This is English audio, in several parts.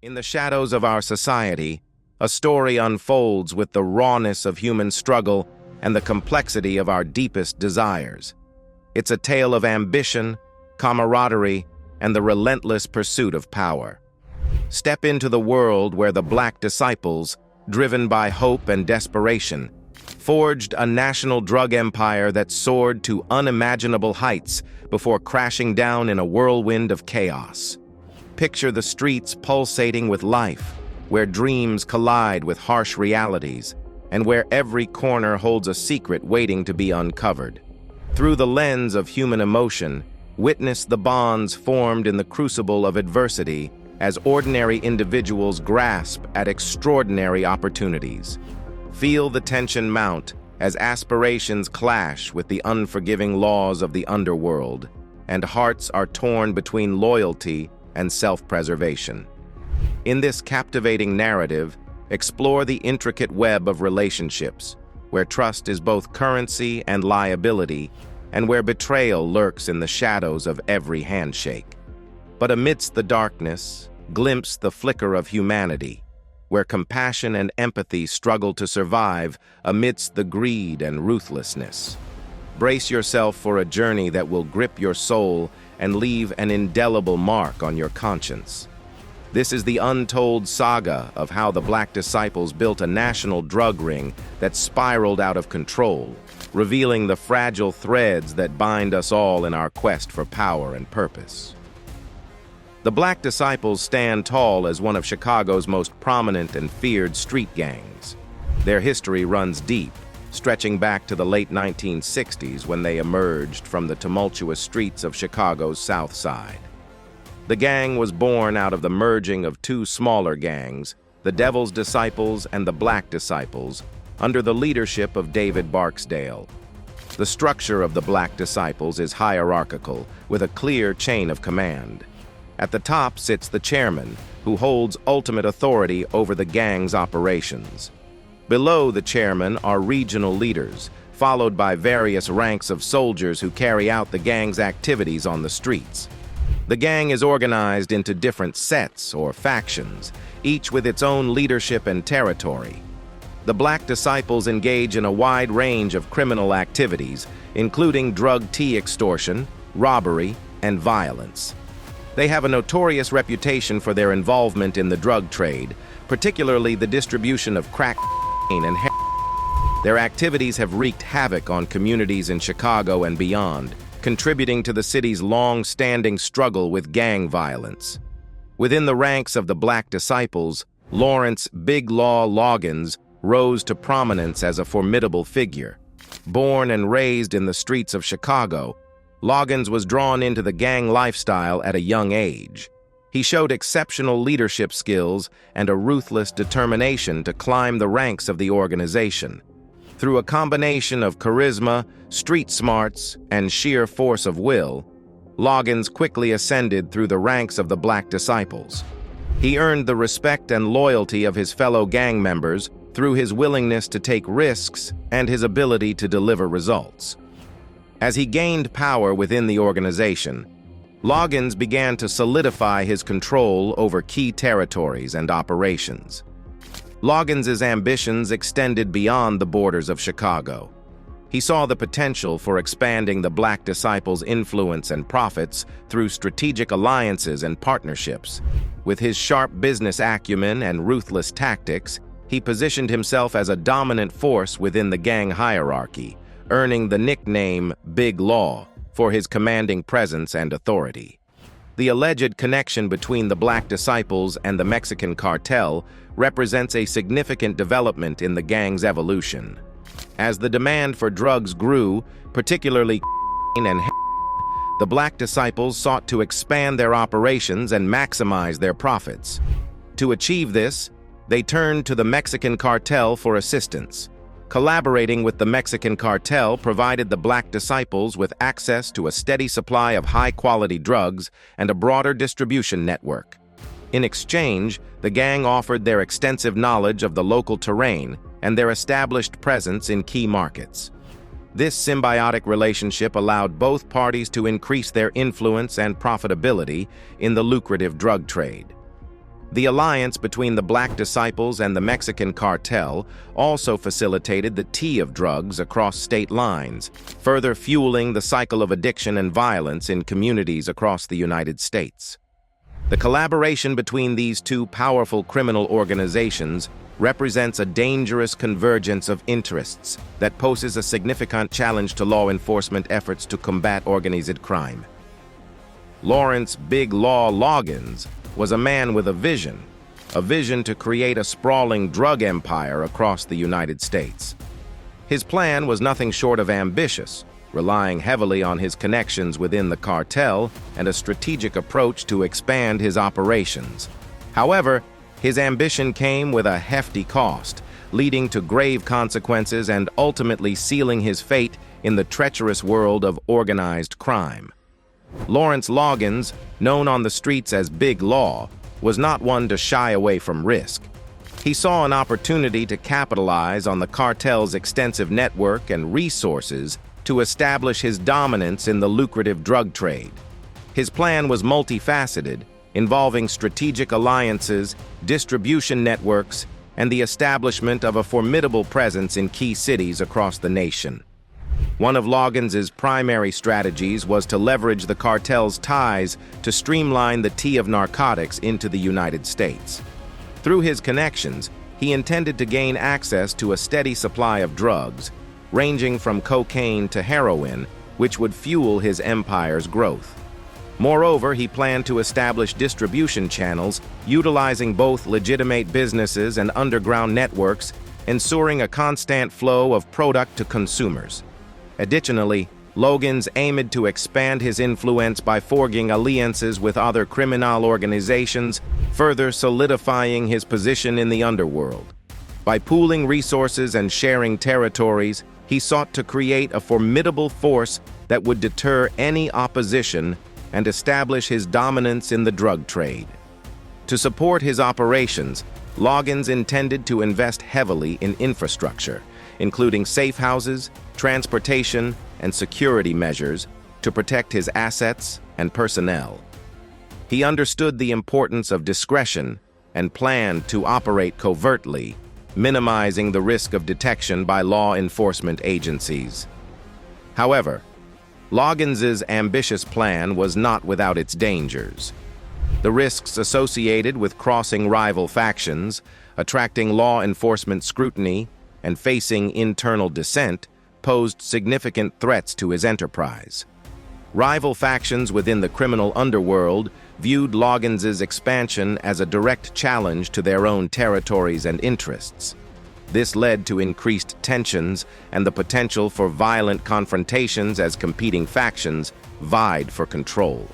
In the shadows of our society, a story unfolds with the rawness of human struggle and the complexity of our deepest desires. It's a tale of ambition, camaraderie, and the relentless pursuit of power. Step into the world where the Black Disciples, driven by hope and desperation, forged a national drug empire that soared to unimaginable heights before crashing down in a whirlwind of chaos. Picture the streets pulsating with life, where dreams collide with harsh realities, and where every corner holds a secret waiting to be uncovered. Through the lens of human emotion, witness the bonds formed in the crucible of adversity as ordinary individuals grasp at extraordinary opportunities. Feel the tension mount as aspirations clash with the unforgiving laws of the underworld, and hearts are torn between loyalty and self-preservation. In this captivating narrative, explore the intricate web of relationships, where trust is both currency and liability, and where betrayal lurks in the shadows of every handshake. But amidst the darkness, glimpse the flicker of humanity, where compassion and empathy struggle to survive amidst the greed and ruthlessness. Brace yourself for a journey that will grip your soul and leave an indelible mark on your conscience. This is the untold saga of how the Black Disciples built a national drug ring that spiraled out of control, revealing the fragile threads that bind us all in our quest for power and purpose. The Black Disciples stand tall as one of Chicago's most prominent and feared street gangs. Their history runs deep, stretching back to the late 1960s when they emerged from the tumultuous streets of Chicago's South Side. The gang was born out of the merging of two smaller gangs, the Devil's Disciples and the Black Disciples, under the leadership of David Barksdale. The structure of the Black Disciples is hierarchical, with a clear chain of command. At the top sits the chairman, who holds ultimate authority over the gang's operations. Below the chairman are regional leaders, followed by various ranks of soldiers who carry out the gang's activities on the streets. The gang is organized into different sets or factions, each with its own leadership and territory. The Black Disciples engage in a wide range of criminal activities, including drug extortion, robbery, and violence. They have a notorious reputation for their involvement in the drug trade, particularly the distribution of crack and heroin. Their activities have wreaked havoc on communities in Chicago and beyond, contributing to the city's long-standing struggle with gang violence. Within the ranks of the Black Disciples, Lawrence "Big Law" Loggins rose to prominence as a formidable figure. Born and raised in the streets of Chicago, Loggins was drawn into the gang lifestyle at a young age. He showed exceptional leadership skills and a ruthless determination to climb the ranks of the organization. Through a combination of charisma, street smarts, and sheer force of will, Loggins quickly ascended through the ranks of the Black Disciples. He earned the respect and loyalty of his fellow gang members through his willingness to take risks and his ability to deliver results. As he gained power within the organization, Loggins began to solidify his control over key territories and operations. Loggins's ambitions extended beyond the borders of Chicago. He saw the potential for expanding the Black Disciples' influence and profits through strategic alliances and partnerships. With his sharp business acumen and ruthless tactics, he positioned himself as a dominant force within the gang hierarchy, earning the nickname Big Law for his commanding presence and authority. The alleged connection between the Black Disciples and the Mexican cartel represents a significant development in the gang's evolution. As the demand for drugs grew, particularly and the Black Disciples sought to expand their operations and maximize their profits. To achieve this, they turned to the Mexican cartel for assistance. Collaborating with the Mexican cartel provided the Black Disciples with access to a steady supply of high-quality drugs and a broader distribution network. In exchange, the gang offered their extensive knowledge of the local terrain and their established presence in key markets. This symbiotic relationship allowed both parties to increase their influence and profitability in the lucrative drug trade. The alliance between the Black Disciples and the Mexican cartel also facilitated the tea of drugs across state lines, further fueling the cycle of addiction and violence in communities across the United States. The collaboration between these two powerful criminal organizations represents a dangerous convergence of interests that poses a significant challenge to law enforcement efforts to combat organized crime. Lawrence "Big Law" Loggins was a man with a vision to create a sprawling drug empire across the United States. His plan was nothing short of ambitious, relying heavily on his connections within the cartel and a strategic approach to expand his operations. However, his ambition came with a hefty cost, leading to grave consequences and ultimately sealing his fate in the treacherous world of organized crime. Lawrence Loggins, known on the streets as Big Law, was not one to shy away from risk. He saw an opportunity to capitalize on the cartel's extensive network and resources to establish his dominance in the lucrative drug trade. His plan was multifaceted, involving strategic alliances, distribution networks, and the establishment of a formidable presence in key cities across the nation. One of Loggins's primary strategies was to leverage the cartel's ties to streamline the tea of narcotics into the United States. Through his connections, he intended to gain access to a steady supply of drugs, ranging from cocaine to heroin, which would fuel his empire's growth. Moreover, he planned to establish distribution channels utilizing both legitimate businesses and underground networks, ensuring a constant flow of product to consumers. Additionally, Loggins aimed to expand his influence by forging alliances with other criminal organizations, further solidifying his position in the underworld. By pooling resources and sharing territories, he sought to create a formidable force that would deter any opposition and establish his dominance in the drug trade. To support his operations, Loggins intended to invest heavily in infrastructure, including safe houses, transportation, and security measures to protect his assets and personnel. He understood the importance of discretion and planned to operate covertly, minimizing the risk of detection by law enforcement agencies. However, Loggins's ambitious plan was not without its dangers. The risks associated with crossing rival factions, attracting law enforcement scrutiny, and facing internal dissent posed significant threats to his enterprise. Rival factions within the criminal underworld viewed Loggins's expansion as a direct challenge to their own territories and interests. This led to increased tensions and the potential for violent confrontations as competing factions vied for control.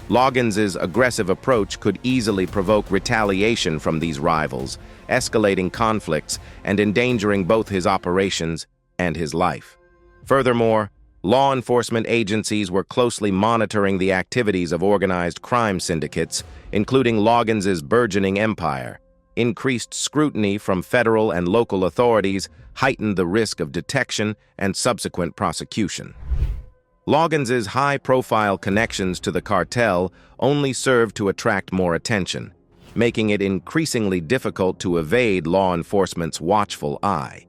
Loggins's aggressive approach could easily provoke retaliation from these rivals, escalating conflicts and endangering both his operations and his life. Furthermore, law enforcement agencies were closely monitoring the activities of organized crime syndicates, including Loggins's burgeoning empire. Increased scrutiny from federal and local authorities heightened the risk of detection and subsequent prosecution. Loggins's high-profile connections to the cartel only served to attract more attention, making it increasingly difficult to evade law enforcement's watchful eye.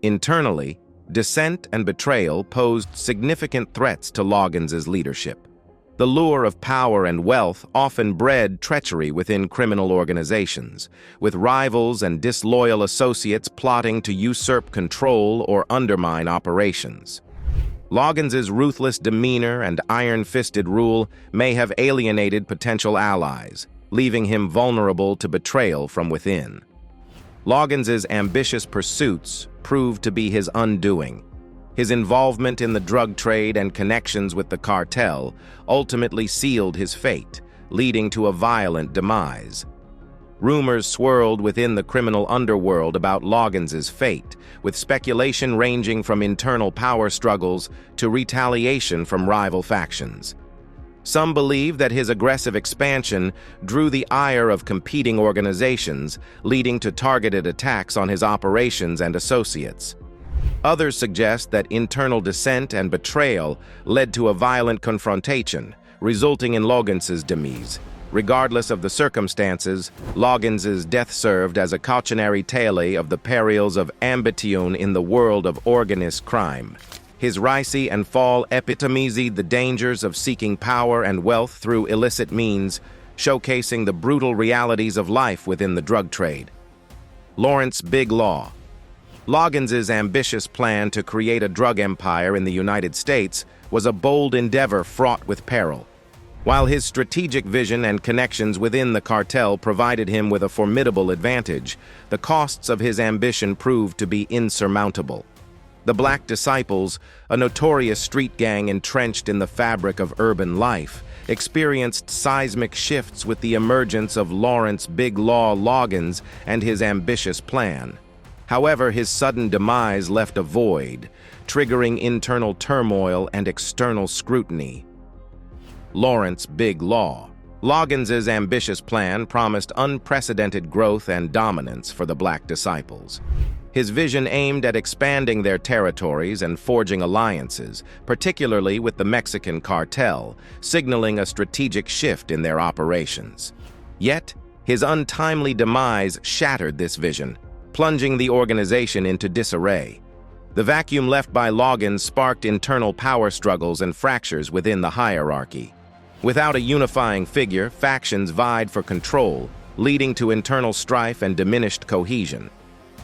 Internally, dissent and betrayal posed significant threats to Loggins's leadership. The lure of power and wealth often bred treachery within criminal organizations, with rivals and disloyal associates plotting to usurp control or undermine operations. Loggins's ruthless demeanor and iron-fisted rule may have alienated potential allies, leaving him vulnerable to betrayal from within. Loggins's ambitious pursuits proved to be his undoing. His involvement in the drug trade and connections with the cartel ultimately sealed his fate, leading to a violent demise. Rumors swirled within the criminal underworld about Loggins's fate, with speculation ranging from internal power struggles to retaliation from rival factions. Some believe that his aggressive expansion drew the ire of competing organizations, leading to targeted attacks on his operations and associates. Others suggest that internal dissent and betrayal led to a violent confrontation, resulting in Loggins's demise. Regardless of the circumstances, Loggins's death served as a cautionary tale of the perils of ambition in the world of organized crime. His rise and fall epitomized the dangers of seeking power and wealth through illicit means, showcasing the brutal realities of life within the drug trade. Lawrence Big Law. Loggins's ambitious plan to create a drug empire in the United States was a bold endeavor fraught with peril. While his strategic vision and connections within the cartel provided him with a formidable advantage, the costs of his ambition proved to be insurmountable. The Black Disciples, a notorious street gang entrenched in the fabric of urban life, experienced seismic shifts with the emergence of Lawrence Big Law Loggins and his ambitious plan. However, his sudden demise left a void, triggering internal turmoil and external scrutiny. Lawrence Big Law. Loggins's ambitious plan promised unprecedented growth and dominance for the Black Disciples. His vision aimed at expanding their territories and forging alliances, particularly with the Mexican cartel, signaling a strategic shift in their operations. Yet, his untimely demise shattered this vision, plunging the organization into disarray. The vacuum left by Loggins sparked internal power struggles and fractures within the hierarchy. Without a unifying figure, factions vied for control, leading to internal strife and diminished cohesion.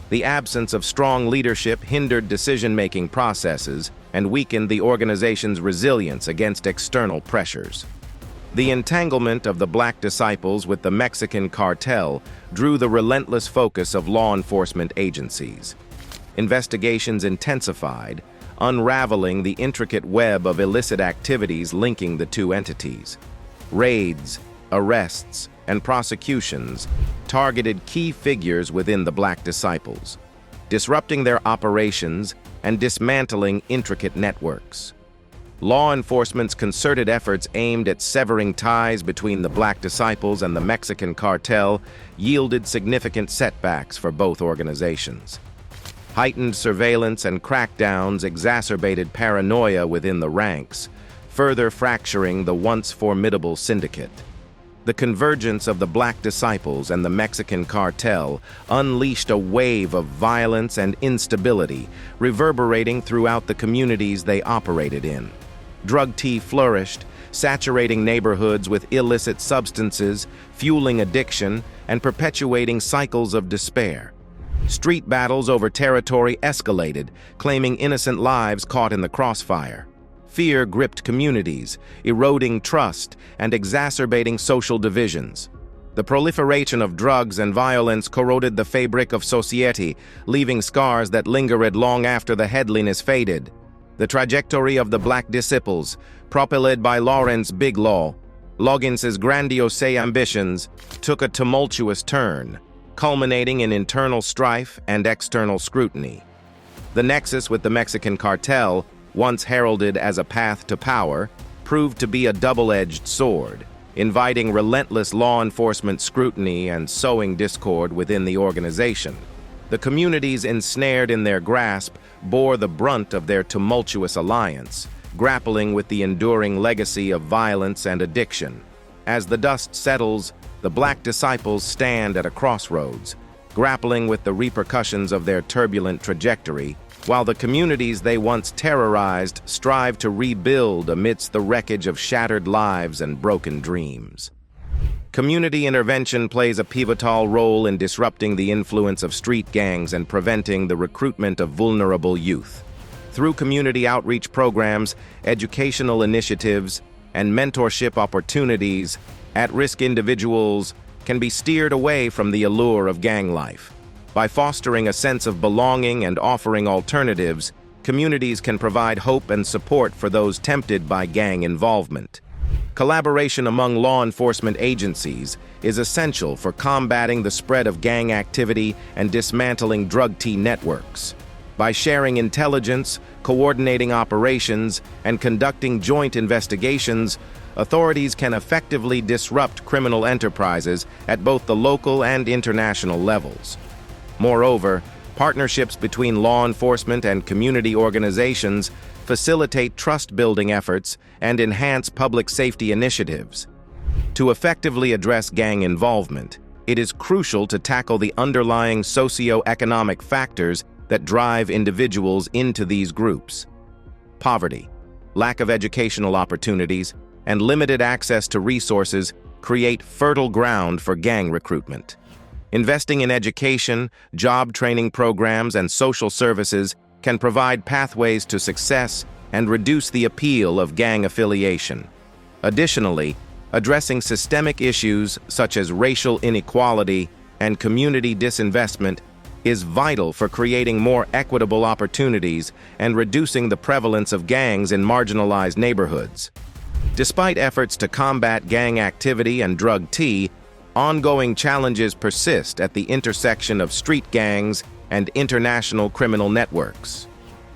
The absence of strong leadership hindered decision-making processes and weakened the organization's resilience against external pressures. The entanglement of the Black Disciples with the Mexican cartel drew the relentless focus of law enforcement agencies. Investigations intensified, unraveling the intricate web of illicit activities linking the two entities. Raids, arrests, and prosecutions targeted key figures within the Black Disciples, disrupting their operations and dismantling intricate networks. Law enforcement's concerted efforts aimed at severing ties between the Black Disciples and the Mexican cartel yielded significant setbacks for both organizations. Heightened surveillance and crackdowns exacerbated paranoia within the ranks, further fracturing the once formidable syndicate. The convergence of the Black Disciples and the Mexican cartel unleashed a wave of violence and instability, reverberating throughout the communities they operated in. Drug tea flourished, saturating neighborhoods with illicit substances, fueling addiction, and perpetuating cycles of despair. Street battles over territory escalated, claiming innocent lives caught in the crossfire. Fear gripped communities, eroding trust and exacerbating social divisions. The proliferation of drugs and violence corroded the fabric of society, leaving scars that lingered long after the headliness faded. The trajectory of the Black Disciples, propelled by Lawrence Big Law, Loggins's grandiose ambitions, took a tumultuous turn, culminating in internal strife and external scrutiny. The nexus with the Mexican cartel, once heralded as a path to power, proved to be a double-edged sword, inviting relentless law enforcement scrutiny and sowing discord within the organization. The communities ensnared in their grasp bore the brunt of their tumultuous alliance, grappling with the enduring legacy of violence and addiction. As the dust settles, the Black Disciples stand at a crossroads, grappling with the repercussions of their turbulent trajectory, while the communities they once terrorized strive to rebuild amidst the wreckage of shattered lives and broken dreams. Community intervention plays a pivotal role in disrupting the influence of street gangs and preventing the recruitment of vulnerable youth. Through community outreach programs, educational initiatives, and mentorship opportunities, at-risk individuals can be steered away from the allure of gang life. By fostering a sense of belonging and offering alternatives, communities can provide hope and support for those tempted by gang involvement. Collaboration among law enforcement agencies is essential for combating the spread of gang activity and dismantling drug tea networks. By sharing intelligence, coordinating operations, and conducting joint investigations, authorities can effectively disrupt criminal enterprises at both the local and international levels. Moreover, partnerships between law enforcement and community organizations facilitate trust-building efforts and enhance public safety initiatives. To effectively address gang involvement, it is crucial to tackle the underlying socio-economic factors that drive individuals into these groups. Poverty, lack of educational opportunities, and limited access to resources create fertile ground for gang recruitment. Investing in education, job training programs, and social services can provide pathways to success and reduce the appeal of gang affiliation. Additionally, addressing systemic issues such as racial inequality and community disinvestment is vital for creating more equitable opportunities and reducing the prevalence of gangs in marginalized neighborhoods. Despite efforts to combat gang activity and drug tea, ongoing challenges persist at the intersection of street gangs and international criminal networks.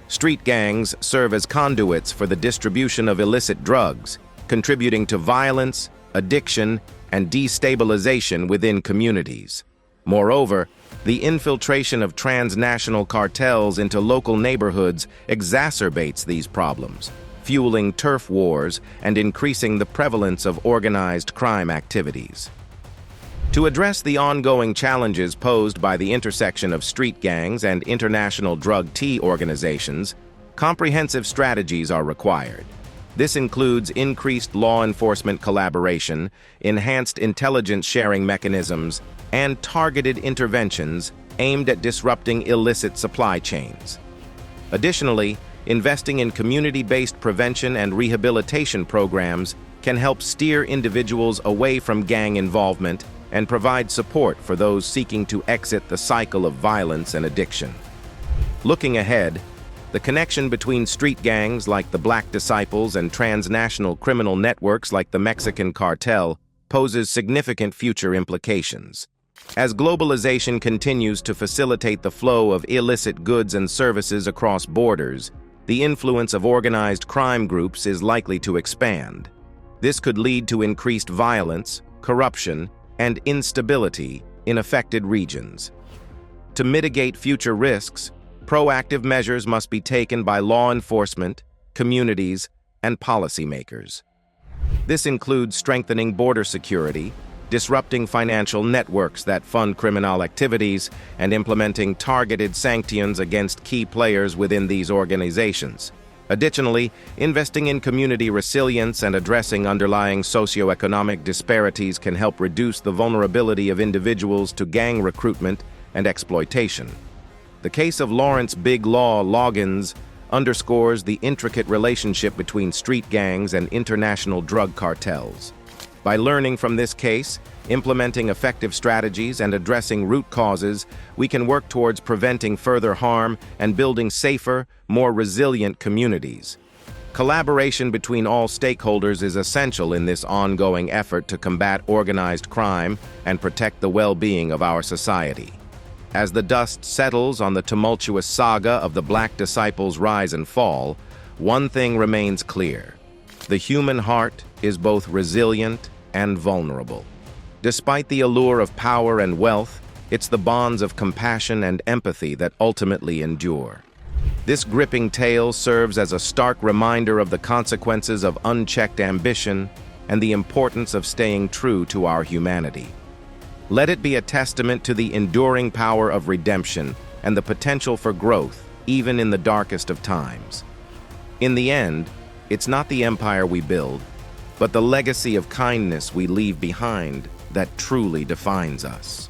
Street gangs serve as conduits for the distribution of illicit drugs, contributing to violence, addiction, and destabilization within communities. Moreover, the infiltration of transnational cartels into local neighborhoods exacerbates these problems, fueling turf wars and increasing the prevalence of organized crime activities. To address the ongoing challenges posed by the intersection of street gangs and international drug tea organizations, comprehensive strategies are required. This includes increased law enforcement collaboration, enhanced intelligence sharing mechanisms, and targeted interventions aimed at disrupting illicit supply chains. Additionally, investing in community-based prevention and rehabilitation programs can help steer individuals away from gang involvement and provide support for those seeking to exit the cycle of violence and addiction. Looking ahead, the connection between street gangs like the Black Disciples and transnational criminal networks like the Mexican cartel poses significant future implications. As globalization continues to facilitate the flow of illicit goods and services across borders, the influence of organized crime groups is likely to expand. This could lead to increased violence, corruption, and instability in affected regions. To mitigate future risks, proactive measures must be taken by law enforcement, communities, and policymakers. This includes strengthening border security, disrupting financial networks that fund criminal activities, and implementing targeted sanctions against key players within these organizations. Additionally, investing in community resilience and addressing underlying socioeconomic disparities can help reduce the vulnerability of individuals to gang recruitment and exploitation. The case of Lawrence Big Law Loggins underscores the intricate relationship between street gangs and international drug cartels. By learning from this case, implementing effective strategies, and addressing root causes, we can work towards preventing further harm and building safer, more resilient communities. Collaboration between all stakeholders is essential in this ongoing effort to combat organized crime and protect the well-being of our society. As the dust settles on the tumultuous saga of the Black Disciples' rise and fall, one thing remains clear: the human heart is both resilient and vulnerable. Despite the allure of power and wealth, it's the bonds of compassion and empathy that ultimately endure. This gripping tale serves as a stark reminder of the consequences of unchecked ambition and the importance of staying true to our humanity. Let it be a testament to the enduring power of redemption and the potential for growth, even in the darkest of times. In the end, it's not the empire we build, but the legacy of kindness we leave behind that truly defines us.